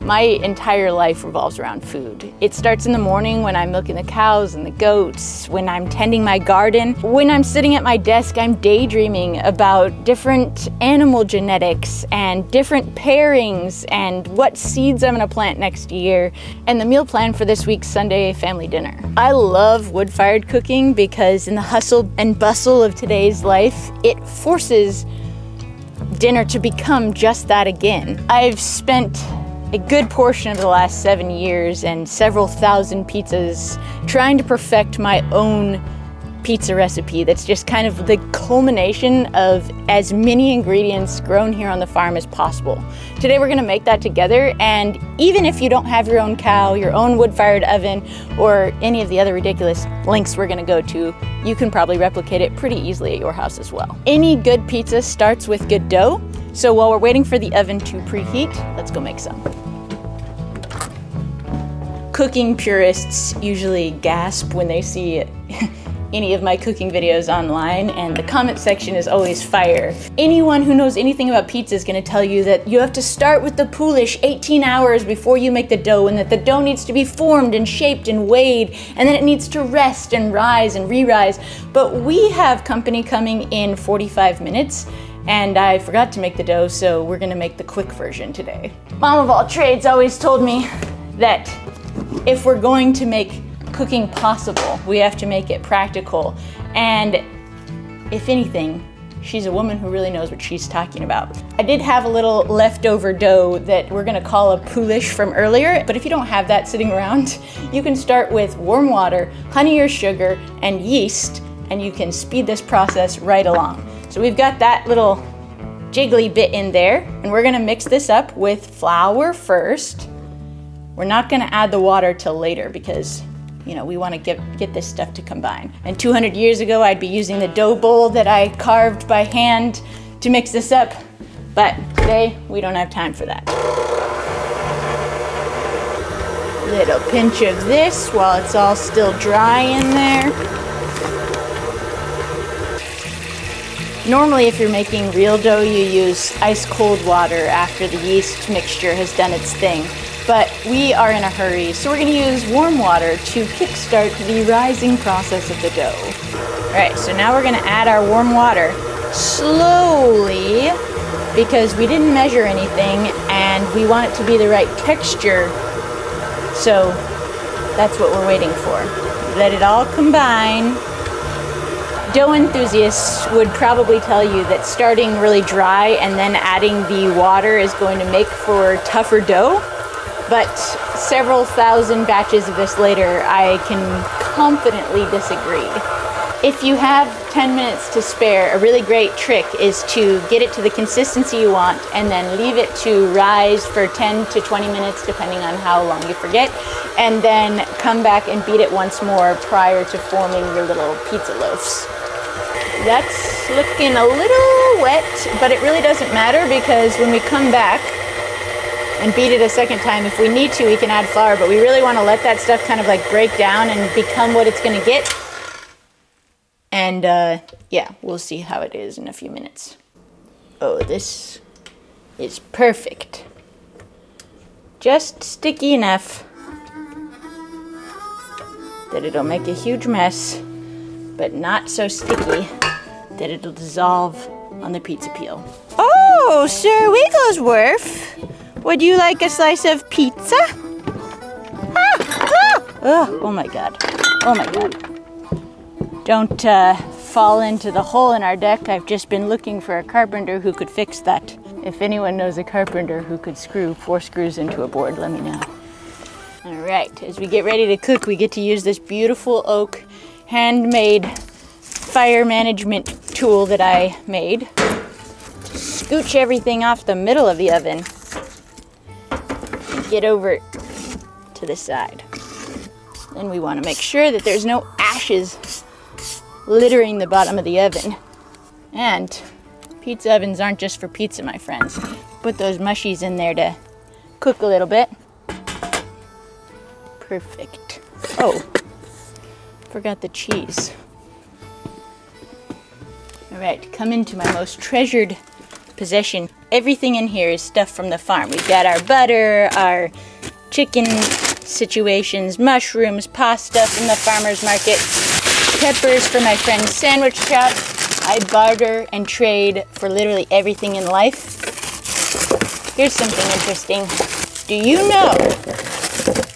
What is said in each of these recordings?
My entire life revolves around food. It starts in the morning when I'm milking the cows and the goats, when I'm tending my garden. When I'm sitting at my desk, I'm daydreaming about different animal genetics and different pairings and what seeds I'm gonna plant next year, and the meal plan for this week's Sunday family dinner. I love wood-fired cooking because in the hustle and bustle of today's life, it forces dinner to become just that again. I've spent a good portion of the last 7 years and several thousand pizzas trying to perfect my own pizza recipe that's just kind of the culmination of as many ingredients grown here on the farm as possible. Today we're gonna make that together, and even if you don't have your own cow, your own wood-fired oven, or any of the other ridiculous links we're gonna go to, you can probably replicate it pretty easily at your house as well. Any good pizza starts with good dough, so while we're waiting for the oven to preheat, let's go make some. Cooking purists usually gasp when they see any of my cooking videos online, and the comment section is always fire. Anyone who knows anything about pizza is going to tell you that you have to start with the poolish 18 hours before you make the dough, and that the dough needs to be formed and shaped and weighed, and then it needs to rest and rise and re-rise. But we have company coming in 45 minutes, and I forgot to make the dough, so we're going to make the quick version today. Mom of all trades always told me that if we're going to make cooking possible, we have to make it practical. And if anything, she's a woman who really knows what she's talking about. I did have a little leftover dough that we're gonna call a poolish from earlier, but if you don't have that sitting around, you can start with warm water, honey or sugar, and yeast, and you can speed this process right along. So we've got that little jiggly bit in there, and we're gonna mix this up with flour first. We're not gonna add the water till later because, you know, we wanna get this stuff to combine. And 200 years ago, I'd be using the dough bowl that I carved by hand to mix this up, but today, we don't have time for that. Little pinch of this while it's all still dry in there. Normally, if you're making real dough, you use ice cold water after the yeast mixture has done its thing. But we are in a hurry, so we're gonna use warm water to kickstart the rising process of the dough. All right, so now we're gonna add our warm water slowly because we didn't measure anything and we want it to be the right texture. So that's what we're waiting for. Let it all combine. Dough enthusiasts would probably tell you that starting really dry and then adding the water is going to make for tougher dough. But several thousand batches of this later, I can confidently disagree. If you have 10 minutes to spare, a really great trick is to get it to the consistency you want and then leave it to rise for 10 to 20 minutes, depending on how long you forget, and then come back and beat it once more prior to forming your little pizza loaves. That's looking a little wet, but it really doesn't matter because when we come back and beat it a second time, if we need to, we can add flour, but we really want to let that stuff kind of like break down and become what it's going to get. And yeah, we'll see how it is in a few minutes. Oh, this is perfect. Just sticky enough that it'll make a huge mess, but not so sticky that it'll dissolve on the pizza peel. Oh, Sir Wigglesworth! Would you like a slice of pizza? Oh my God. Oh my God. Don't fall into the hole in our deck. I've just been looking for a carpenter who could fix that. If anyone knows a carpenter who could screw 4 screws into a board, let me know. All right, as we get ready to cook, we get to use this beautiful oak handmade fire management tool that I made. Scooch everything off the middle of the oven. Get over to the side. Then we want to make sure that there's no ashes littering the bottom of the oven. And pizza ovens aren't just for pizza, my friends. Put those mushies in there to cook a little bit. Perfect. Oh, forgot the cheese. All right, come into my most treasured possession. Everything in here is stuff from the farm. We've got our butter, our chicken situations, mushrooms, pasta from the farmer's market, peppers for my friend's sandwich shop. I barter and trade for literally everything in life. Here's something interesting. Do you know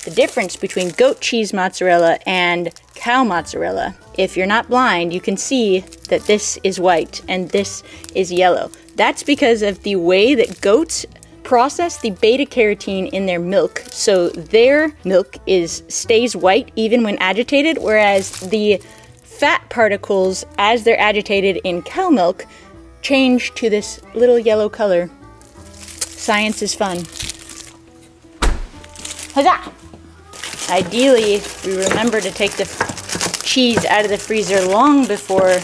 the difference between goat cheese mozzarella and cow mozzarella? If you're not blind, you can see that this is white and this is yellow. That's because of the way that goats process the beta carotene in their milk. So their milk stays white even when agitated, whereas the fat particles, as they're agitated in cow milk, change to this little yellow color. Science is fun. Huzzah! Ideally, we remember to take the cheese out of the freezer long before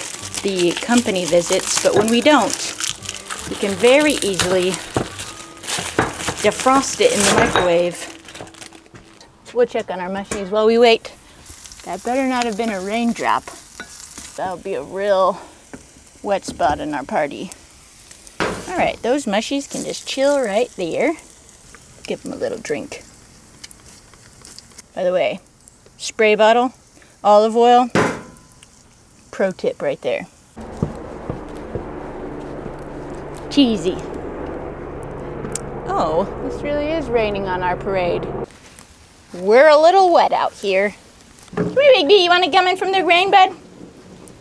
the company visits, but when we don't, you can very easily defrost it in the microwave. We'll check on our mushies while we wait. That better not have been a raindrop. That'll be a real wet spot in our party. All right, those mushies can just chill right there. Give them a little drink. By the way, spray bottle, olive oil, pro tip right there. Cheesy. Oh, this really is raining on our parade. We're a little wet out here. Come here, Big D, you want to come in from the rain, bud?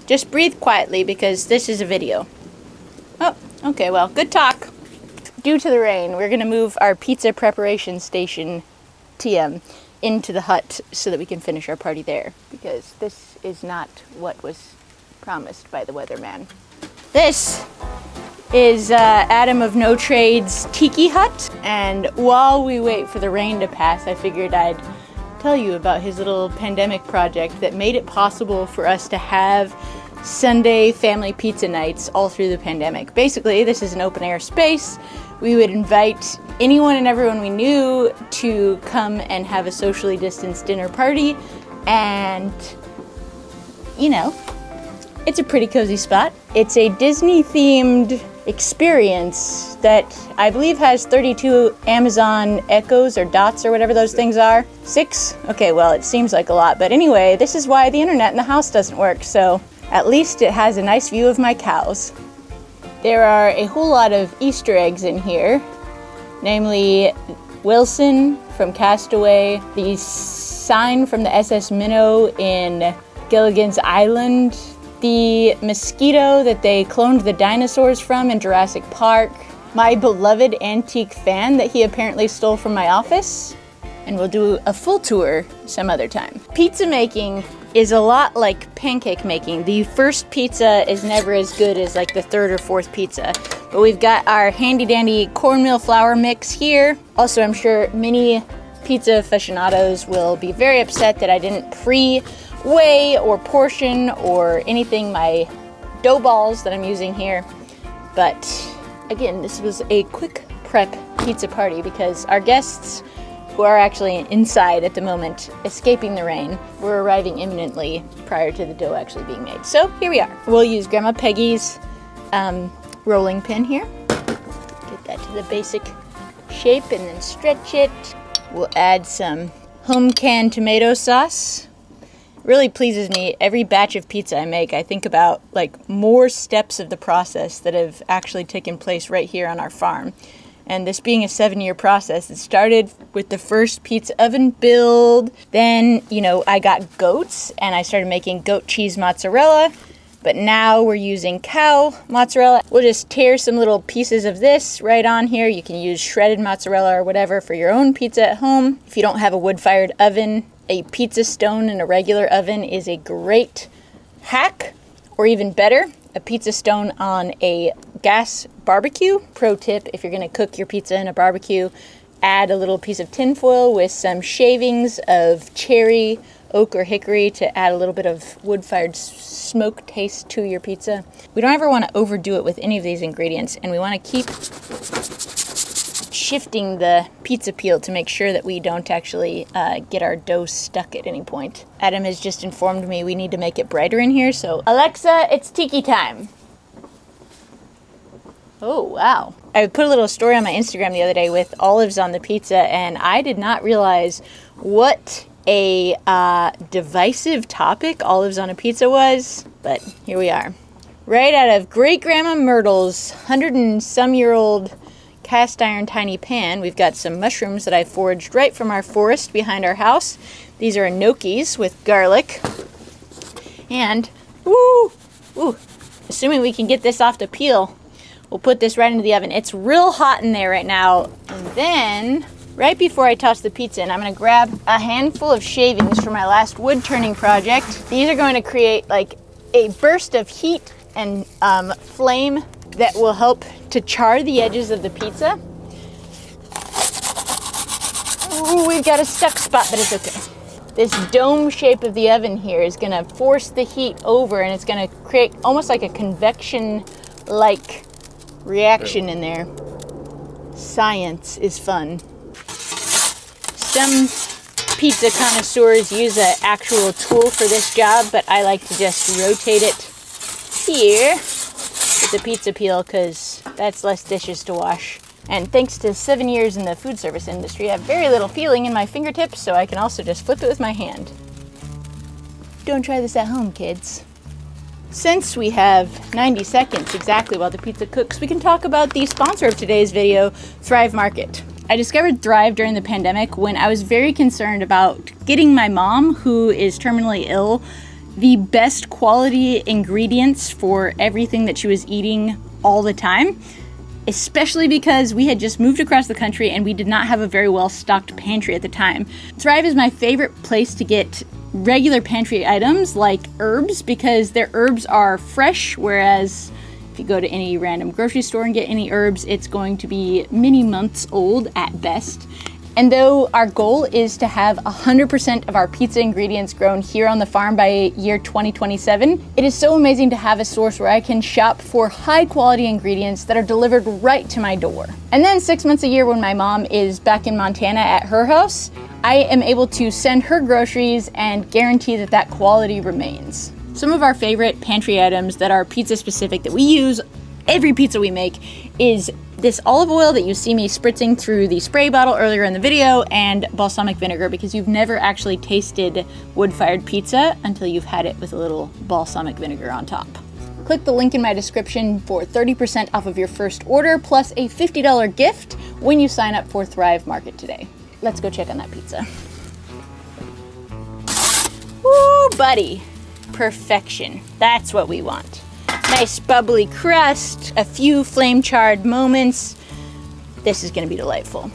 Just breathe quietly because this is a video. Oh, okay, well, good talk. Due to the rain, we're going to move our pizza preparation station, TM, into the hut so that we can finish our party there, because this is not what was promised by the weatherman. This is Adam of No Trade's tiki hut, and while we wait for the rain to pass, I figured I'd tell you about his little pandemic project that made it possible for us to have Sunday family pizza nights all through the pandemic. Basically, this is an open air space. We would invite anyone and everyone we knew to come and have a socially distanced dinner party, and you know, it's a pretty cozy spot. It's a Disney themed experience that I believe has 32 Amazon Echoes or Dots or whatever those things are. 6? Okay, well, it seems like a lot, but anyway, this is why the internet in the house doesn't work, so at least it has a nice view of my cows. There are a whole lot of Easter eggs in here, namely Wilson from Castaway, the sign from the SS Minnow in Gilligan's Island, the mosquito that they cloned the dinosaurs from in Jurassic Park, my beloved antique fan that he apparently stole from my office, and we'll do a full tour some other time. Pizza making is a lot like pancake making. The first pizza is never as good as like the third or fourth pizza. But we've got our handy dandy cornmeal flour mix here. Also, I'm sure many pizza aficionados will be very upset that I didn't pre-weigh or portion or anything my dough balls that I'm using here. But again, this was a quick prep pizza party because our guests, who are actually inside at the moment, escaping the rain, we're arriving imminently prior to the dough actually being made. So here we are. We'll use Grandma Peggy's rolling pin here. Get that to the basic shape and then stretch it. We'll add some home canned tomato sauce. It really pleases me. Every batch of pizza I make, I think about like more steps of the process that have actually taken place right here on our farm. And this being a 7-year process, it started with the first pizza oven build. Then, you know, I got goats and I started making goat cheese mozzarella. But now we're using cow mozzarella. We'll just tear some little pieces of this right on here. You can use shredded mozzarella or whatever for your own pizza at home. If you don't have a wood-fired oven, a pizza stone in a regular oven is a great hack. Or even better, a pizza stone on a gas barbecue. Pro tip, if you're gonna cook your pizza in a barbecue, add a little piece of tin foil with some shavings of cherry, oak, or hickory to add a little bit of wood-fired smoke taste to your pizza. We don't ever want to overdo it with any of these ingredients, and we want to keep shifting the pizza peel to make sure that we don't actually get our dough stuck at any point. Adam has just informed me we need to make it brighter in here, so Alexa, it's tiki time. Oh, wow. I put a little story on my Instagram the other day with olives on the pizza, and I did not realize what a divisive topic olives on a pizza was, but here we are. Right out of Great Grandma Myrtle's 100-and-some-year-old cast iron tiny pan, we've got some mushrooms that I foraged right from our forest behind our house. These are gnocchis with garlic. And, assuming we can get this off the peel, we'll put this right into the oven. It's real hot in there right now. And then, right before I toss the pizza in, I'm going to grab a handful of shavings from my last wood turning project. These are going to create like a burst of heat and flame that will help to char the edges of the pizza. Ooh, we've got a stuck spot, but it's okay. This dome shape of the oven here is going to force the heat over, and it's going to create almost like a convection-like reaction in there. Science is fun. Some pizza connoisseurs use an actual tool for this job, but I like to just rotate it here with the pizza peel because that's less dishes to wash. And thanks to 7 years in the food service industry, I have very little feeling in my fingertips, so I can also just flip it with my hand. Don't try this at home, kids. Since we have 90 seconds exactly while the pizza cooks, we can talk about the sponsor of today's video, Thrive Market. I discovered Thrive during the pandemic when I was very concerned about getting my mom, who is terminally ill, the best quality ingredients for everything that she was eating all the time. Especially because we had just moved across the country and we did not have a very well stocked pantry at the time. Thrive is my favorite place to get regular pantry items like herbs because their herbs are fresh, whereas if you go to any random grocery store and get any herbs, it's going to be many months old at best. And though our goal is to have 100% of our pizza ingredients grown here on the farm by year 2027, it is so amazing to have a source where I can shop for high quality ingredients that are delivered right to my door. And then 6 months a year when my mom is back in Montana at her house, I am able to send her groceries and guarantee that that quality remains. Some of our favorite pantry items that are pizza specific that we use every pizza we make is this olive oil that you see me spritzing through the spray bottle earlier in the video, and balsamic vinegar, because you've never actually tasted wood-fired pizza until you've had it with a little balsamic vinegar on top. Click the link in my description for 30% off of your first order, plus a $50 gift when you sign up for Thrive Market today. Let's go check on that pizza. Woo, buddy. Perfection. That's what we want. Nice bubbly crust, a few flame-charred moments. This is going to be delightful.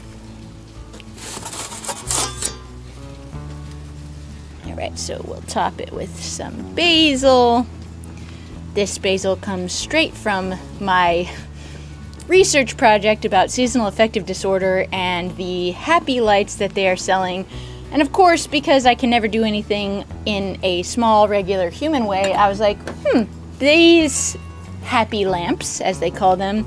Alright, so we'll top it with some basil. This basil comes straight from my research project about seasonal affective disorder and the happy lights that they are selling. And of course, because I can never do anything in a small, regular human way, I was like, these happy lamps, as they call them,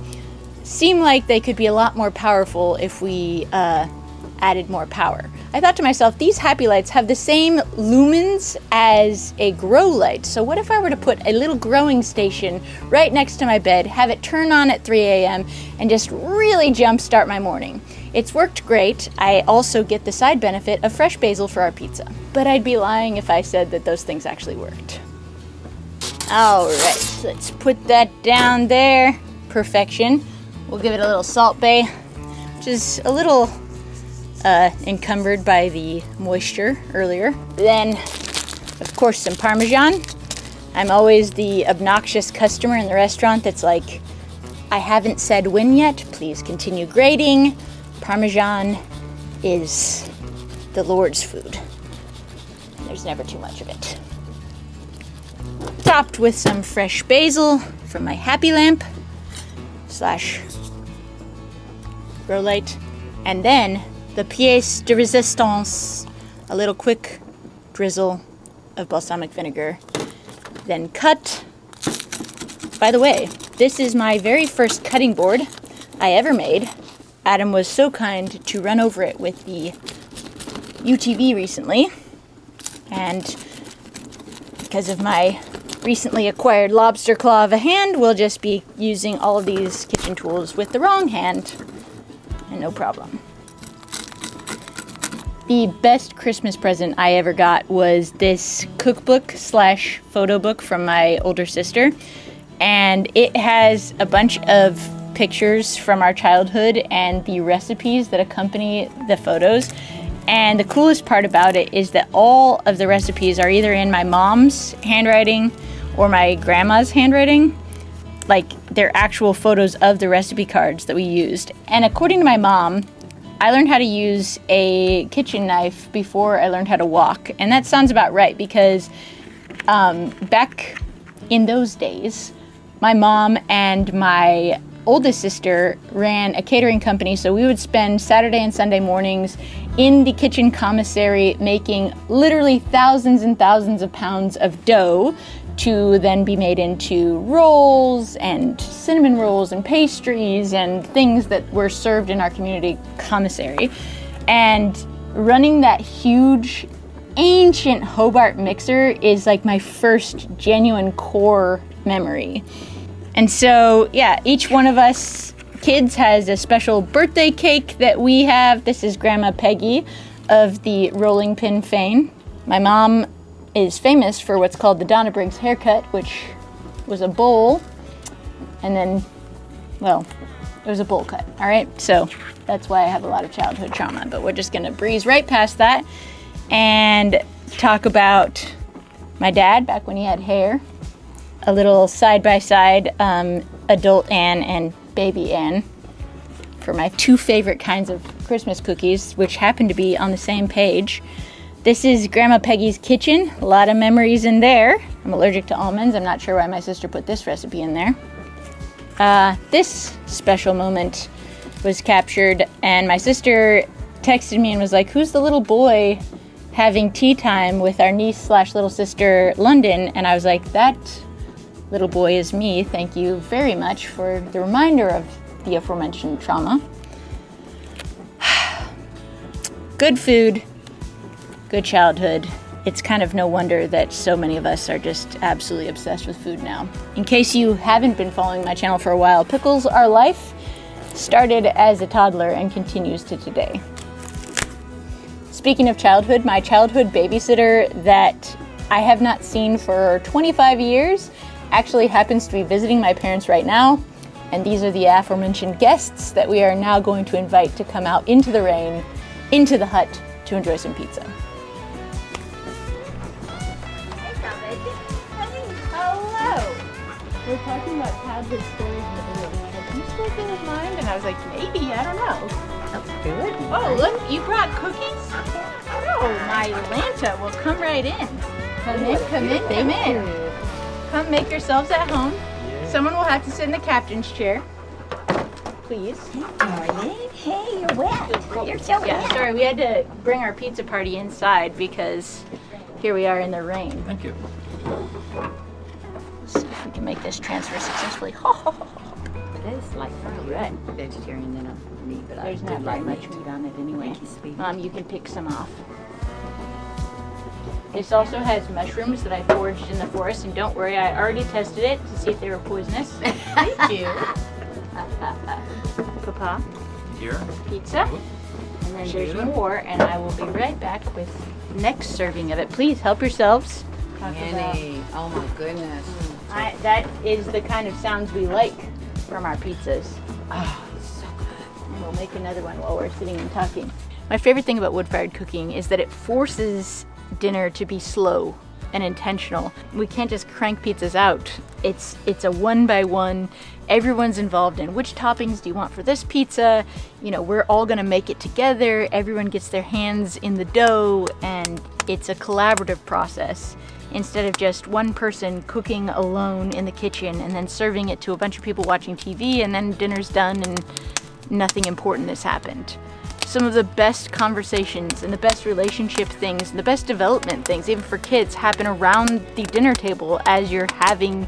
seem like they could be a lot more powerful if we added more power. I thought to myself, these happy lights have the same lumens as a grow light, so what if I were to put a little growing station right next to my bed, have it turn on at 3 a.m. and just really jumpstart my morning? It's worked great. I also get the side benefit of fresh basil for our pizza. But I'd be lying if I said that those things actually worked. Alright, let's put that down there. Perfection. We'll give it a little Salt Bae, which is a little encumbered by the moisture earlier. Then, of course, some Parmesan. I'm always the obnoxious customer in the restaurant that's like, I haven't said when yet, please continue grating. Parmesan is the Lord's food. And there's never too much of it. Topped with some fresh basil from my happy lamp slash grow light, and then the pièce de résistance, a little quick drizzle of balsamic vinegar, then cut. By the way, this is my very first cutting board I ever made. Adam was so kind to run over it with the UTV recently and because of my recently acquired lobster claw of a hand, we'll just be using all of these kitchen tools with the wrong hand, and no problem. The best Christmas present I ever got was this cookbook slash photo book from my older sister, and it has a bunch of pictures from our childhood and the recipes that accompany the photos. And the coolest part about it is that all of the recipes are either in my mom's handwriting or my grandma's handwriting. Like, they're actual photos of the recipe cards that we used. And according to my mom, I learned how to use a kitchen knife before I learned how to walk. And that sounds about right, because back in those days, my mom and my oldest sister ran a catering company, so we would spend Saturday and Sunday mornings in the kitchen commissary making literally thousands and thousands of pounds of dough to then be made into rolls and cinnamon rolls and pastries and things that were served in our community commissary. And running that huge ancient Hobart mixer is like my first genuine core memory. And so, yeah, each one of us kids has a special birthday cake that we have. This is Grandma Peggy of the rolling pin fame. My mom is famous for what's called the Donna Briggs haircut, which was a bowl, and then, well, it was a bowl cut, all right? So that's why I have a lot of childhood trauma, but we're just gonna breeze right past that and talk about my dad back when he had hair. A little side-by-side adult Anne and baby Anne for my two favorite kinds of Christmas cookies, which happen to be on the same page. This is Grandma Peggy's kitchen. A lot of memories in there. I'm allergic to almonds. I'm not sure why my sister put this recipe in there. This special moment was captured, and my sister texted me and was like, "Who's the little boy having tea time with our niece slash little sister, London?" And I was like, "That little boy is me. Thank you very much for the reminder of the aforementioned trauma." Good food, good childhood. It's kind of no wonder that so many of us are just absolutely obsessed with food now. In case you haven't been following my channel for a while, Pickles Are Life started as a toddler and continues to today. Speaking of childhood, my childhood babysitter that I have not seen for 25 years actually happens to be visiting my parents right now, and these are the aforementioned guests that we are now going to invite to come out into the rain, into the hut, to enjoy some pizza. Hello! We're talking about childhood stories in the room. Have you spoken with mine? And I was like, maybe, I don't know. That's good. Oh, look, you brought cookies? Oh, my Lanta, well, come right in. Come in, come in, come in. Come make yourselves at home. Yeah. Someone will have to sit in the captain's chair. Please. Hey, you're wet. You're so wet. Yeah, sorry, we had to bring our pizza party inside because here we are in the rain. Thank you. Let's see if we can make this transfer successfully. It is like Right. vegetarian than a meat, but There's I not do very like much meat. meat on it anyway. Thank you, You can pick some off. This also has mushrooms that I foraged in the forest, and don't worry, I already tested it to see if they were poisonous. Thank you. Papa. Here. Pizza. And then there's more, and I will be right back with next serving of it. Please help yourselves. Annie, oh my goodness. That is the kind of sounds we like from our pizzas. Oh, so good. And we'll make another one while we're sitting and talking. My favorite thing about wood-fired cooking is that it forces dinner to be slow and intentional. We can't just crank pizzas out. It's a one by one. Everyone's involved in which toppings do you want for this pizza. You know, we're all gonna make it together. Everyone gets their hands in the dough, and it's a collaborative process instead of just one person cooking alone in the kitchen and then serving it to a bunch of people watching TV, and then dinner's done and nothing important has happened. Some of the best conversations and the best relationship things and the best development things, even for kids, happen around the dinner table as you're having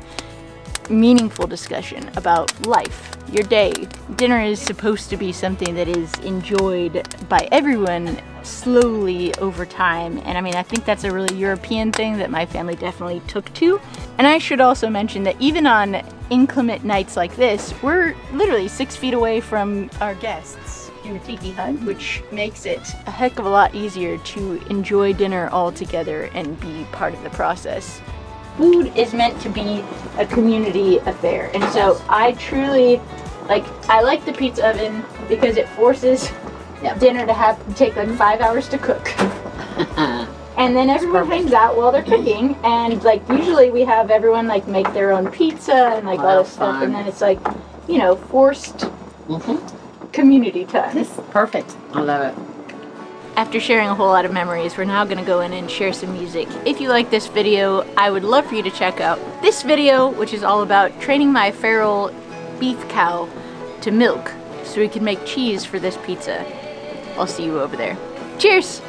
meaningful discussion about life, your day. Dinner is supposed to be something that is enjoyed by everyone slowly over time. And I mean, I think that's a really European thing that my family definitely took to. And I should also mention that even on inclement nights like this, we're literally 6 feet away from our guests in the tiki hut, which makes it a heck of a lot easier to enjoy dinner all together and be part of the process. Food is meant to be a community affair, and so I truly I like the pizza oven because it forces dinner to take like 5 hours to cook. And then everyone hangs out while they're cooking, and like usually we have everyone like make their own pizza and like all this stuff, and then it's like, you know, forced community time. Perfect. I love it. After sharing a whole lot of memories, we're now going to go in and share some music. If you like this video, I would love for you to check out this video, which is all about training my feral beef cow to milk so we can make cheese for this pizza. I'll see you over there. Cheers!